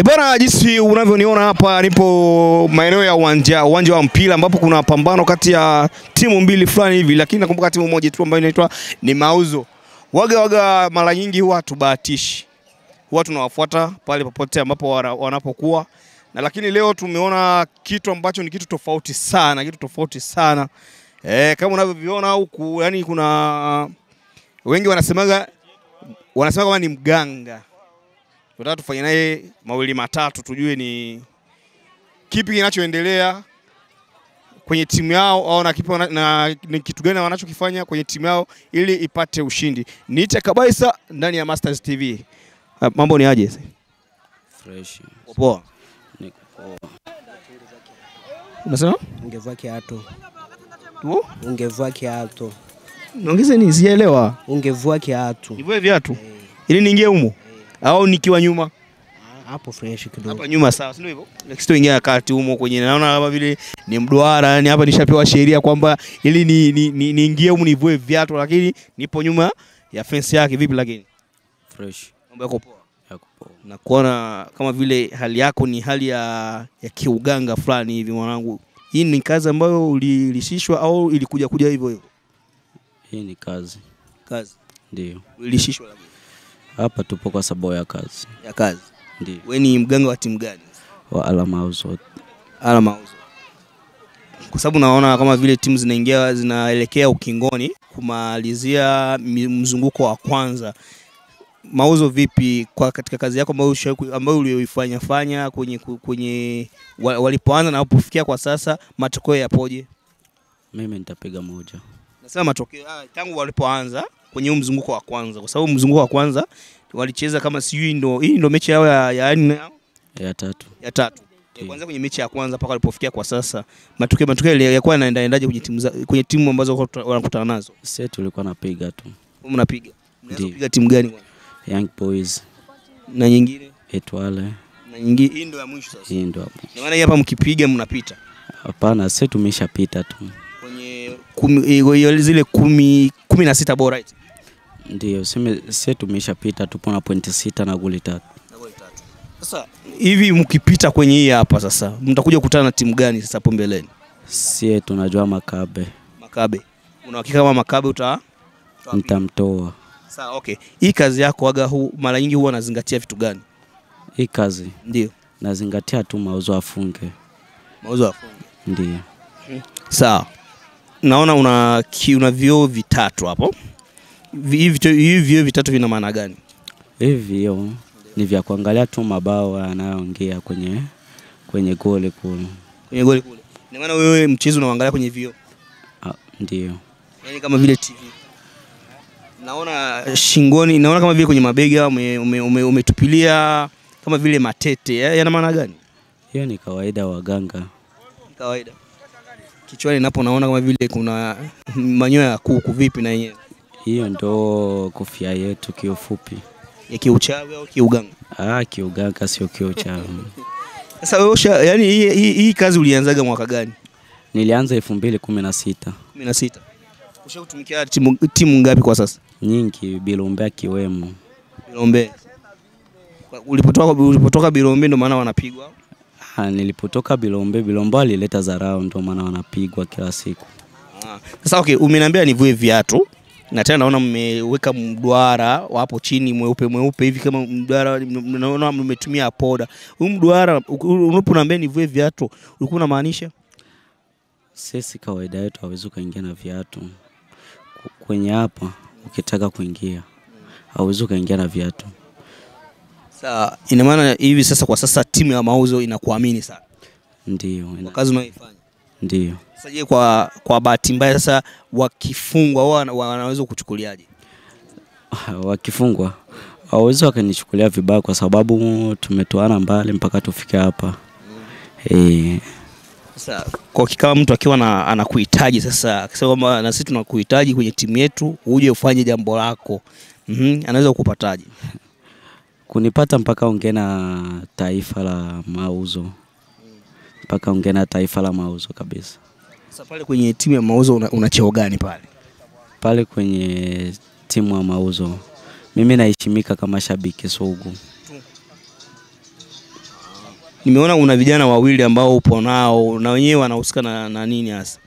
Bwana, jinsi unavyoniona hapa nipo maeneo ya uwanja wa mpira ambapo kuna pambano kati ya timu mbili fulani hivi, lakini nakumbuka timu moja tu ambayo inaitwa ni Mauzo. Waga mara nyingi huwa tubahatishi. Huwa tunawafuata pale popote ambapo wanapokuwa. Na lakini leo tumeona kitu ambacho ni kitu tofauti sana, kama unavyoviona huku, yani kuna wengi wanasemaga kama ni mganga. Tunataka tufanye naye mawili matatu tujue ni kipi kinachoendelea kwenye timu yao au ni kitu gani wanachokifanya kwenye timu yao ili ipate ushindi. Niite kabisa ndani ya Masters TV. Mambo ni aje? Fresh. Poa. Niko poa. Unasema? Ungevaa kiatu. Tu? Ungevaa kiatu. Niongeze ni sielewa. Ungevaa kiatu. Nivue viatu? Ili niingie humo? Au nikiwa nyuma? Hapo fresh kidogo. Hapa nyuma sawa, si ndio hivyo? Next ingia kati humo kwenye naona kama vile ni mduara, yani hapa nishapewa sheria kwamba ili niingie humo nivue viatu, lakini nipo nyuma ya fence yake. Vipi lakini? Fresh. Mambo yako poa? Yako poa. Na kuona kama vile hali yako ni hali ya kiuganga fulani hivi mwanangu. Hii ni kazi ambayo ulilishishwa au ilikuja hivyo hivyo? Hii ni kazi. Kazi. Ndio. Ulilishishwa lakini. Hapa tupo kwa sababu ya kazi. Ya kazi. Ndio. Wewe ni mganga wa timu gani? Wa Mauzo. Mauzo. Kwa sababu naona kama vile timu zinaelekea ukingoni kumalizia mzunguko wa kwanza. Mauzo vipi kwa katika kazi yako ambayo uliyoifanya kwenye walipoanza na upofikia kwa sasa, matokeo yapoje? Mimi nitapiga moja. Nasema matokeo tangu walipoanza kwenye mzunguko wa kwanza, kwa sababu mzunguko wa kwanza walicheza kama hii ndo mechi yao ya tatu. Kwanza kwenye mechi ya kwanza mpaka walipofikia kwa sasa, matokeo yalikuwa yanaendaje kwenye timu ambazo wanakutana nazo? Sisi tulikuwa napiga tu. Mnapiga timu gani kwanza? Young Boys. Na nyingine? Etwale. Na nyingine hii ndo ya mwisho sasa. Hii ndo hapo. Na maana hapa mkipiga mnapita. Hapana, sisi tumeshapita tu. Kwenye zile 16 bora right? Ndio, sisi tumeshapita, tupo na pointi 6 na goli 3. Sasa hivi mkipita kwenye hii hapa sasa, mtakuja kukutana na timu gani sasa hapo mbeleni? Sisi tunajua Makabe. Una hakika kama Makabe nitamtoa? Sawa, okay. Hii kazi yako mara nyingi huwa unazingatia vitu gani? Hii kazi? Ndio. Nazingatia tu Mauzo afunge. Mauzo afunge. Ndio. Sawa. Naona una vioo vitatu hapo. Hivi vioo vitatu vina maana gani? Hivi vioo ni vya kuangalia tu mabao yanayoingia kwenye goli kule. Kwenye goli kule. Ni maana wewe mchezo unaangalia kwenye vioo? Ndio. Yaani kama vile TV. Naona shingoni, naona kama vile kwenye mabega umetupilia kama vile matete. Yana maana gani? Hiyo ni kawaida waganga. Kawaida. Kichwani napo naona kama vile kuna manyoya ya kuku. Vipi na yenyewe? Hiyo ndo kofia yetu kiufupi. Ya kiuchawi au kiuganga? Kiuganga sio kiuchawi. Sasa wewe yani hii kazi ulianzaga mwaka gani? Nilianza 2016. 16. Ushakutumikia timu ngapi kwa sasa? Nyingi, Bilombe akiwemo. Bilombe. Ulipotoka Bilombe ndo maana wanapigwa? Nilipotoka Bilombe alileta zarau ndo maana wanapigwa kila siku. Sasa okay, umeniambia nivue viatu. Na tena naona mmeweka mduara hapo chini mweupe hivi kama mduara, naona mmetumia poda. Huu mduara unaponiambia nivue viatu, ulikuwa unamaanisha? Sisi kawaida yetu hawezi kuingia na viatu. Kwenye hapa ukitaka kuingia hauwezi kuingia na viatu. Sawa, ina maana hivi sasa kwa sasa timu ya Mauzo inakuamini sana? Ndio. Kwa kazi unayoifanya? Ndio. Sasa je, kwa bahati mbaya sasa wakifungwa wanaweza kuchukuliaje? Wakifungwa hawezi wakanichukulia vibaya kwa sababu tumetoana mbali mpaka tufike hapa. Sasa kwa kama mtu akiwa anakuhitaji sasa, akisema kwamba na sisi tunakuhitaji kwenye timu yetu uje ufanye jambo lako, anaweza kukupataje? Kunipata mpaka ongea na taifa la Mauzo. Mpaka ongea na taifa la Mauzo kabisa. Sasa pale kwenye timu ya Mauzo una cheo gani pale? Pale kwenye timu ya Mauzo mimi naheshimika kama shabiki sugu. Nimeona una vijana wawili ambao upo nao na wenyewe wanahusika na nini hasa?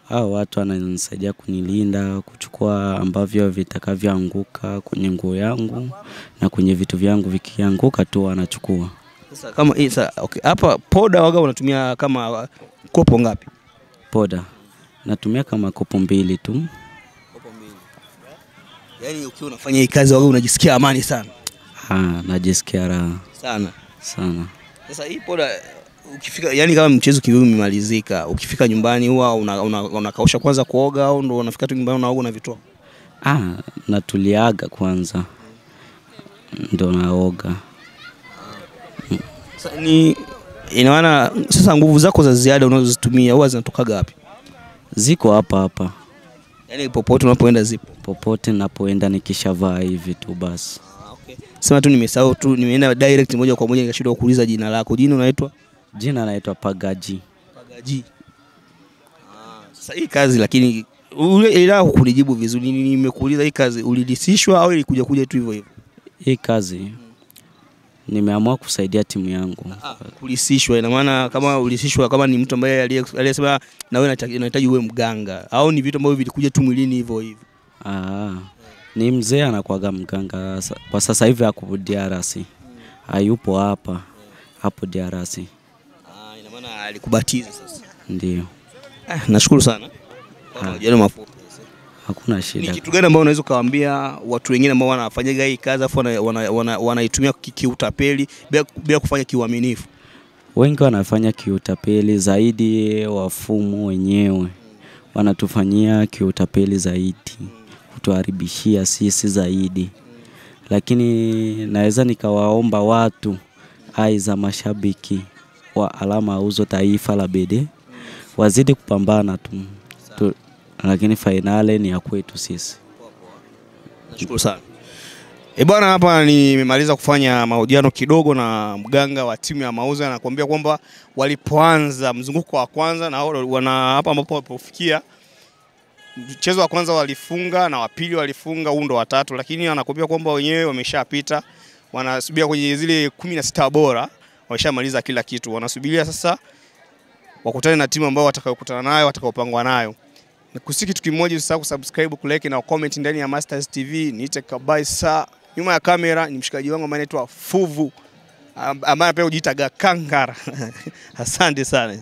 Hao watu wananisaidia kunilinda, kuchukua ambavyo vitakavyoanguka kwenye nguo yangu na kwenye vitu vyangu vikianguka tu wanachukua. Sasa kama sasa okay, hapa poda waga unatumia kama kopo ngapi? Poda natumia kama kopo 2 tu. Kopo 2. Yaani ukiwa unafanya hii kazi waga unajisikia amani sana? Najisikia raha sana. Sasa hii poda ukifika, yani kama mchezo kidogo umemalizika, ukifika nyumbani huwa unakausha kwanza kuoga au ndo unafika tu nyumbani unaoga na vitoa? Natuliaga kwanza ndo naoga. Sasa ni ina maana sasa nguvu zako za ziada unazozitumia huwa zinatoka wapi? Ziko hapa. Yaani popote unapoenda zipo? Popote ninapoenda nikishavaa hivi tu basi. Okay. Sema tu nimesahau tu, nimeenda direct moja kwa moja nikashindwa kuuliza jina lako. Jina unaitwa? Jina naitwa Pagaji. Sasa hii kazi lakini ila kunijibu vizuri, nimekuuliza hii kazi ulilisishwa au ilikuja tu hivyo hivyo? Hii kazi nimeamua kusaidia timu yangu. Kulisishwa ina maana kama ulisishwa kama ni mtu ambaye aliyesema na wewe unahitaji uwe mganga au ni vitu ambavyo vilikuja tu mwilini hivyo hivyo? Ni mzee anakuaga mganga kwa sasa hivi hapo DRC. Hayupo hapo DRC. Ina maana alikubatiza sasa. Ndio. Nashukuru sana. Jana mafupi. Hakuna shida. Ni kitu gani ambao unaweza kuwaambia watu wengine ambao wanafanyaga hii kazi afu wanaitumia kiutapeli bila kufanya kiuaminifu? Wengi wanafanya kiutapeli zaidi, wafumu wenyewe wanatufanyia kiutapeli zaidi, kutuharibishia sisi zaidi. Lakini naweza nikawaomba watu aiza mashabiki wa Alama Mauzo Taifa la BD wazidi kupambana tu. Lakini finale ni ya kwetu sisi. Nashukuru sana. Bwana, hapa nimemaliza kufanya mahojiano kidogo na mganga wa timu ya Mauzo, anakuambia kwamba walipoanza mzunguko wa kwanza na wana hapa ambapo walipofikia mchezo wa kwanza walifunga na wa pili walifunga, huu ndo wa tatu, lakini anakuambia kwamba wenyewe wameshapita, wanasubiria kwenye zile 16 bora, wameshamaliza kila kitu. Wanasubiria sasa wakutane na timu ambao watakayokutana nayo, watakayopangwa nayo. Nikusiki kitu kimoja, usisahau kusubscribe, kulike na comment ndani ya Mastaz TV. Niite kabisa. Nyuma ya kamera ni mshikaji wangu ambaye anaitwa Fuvu, ambaye pia hujiita Gakangara. Asante sana.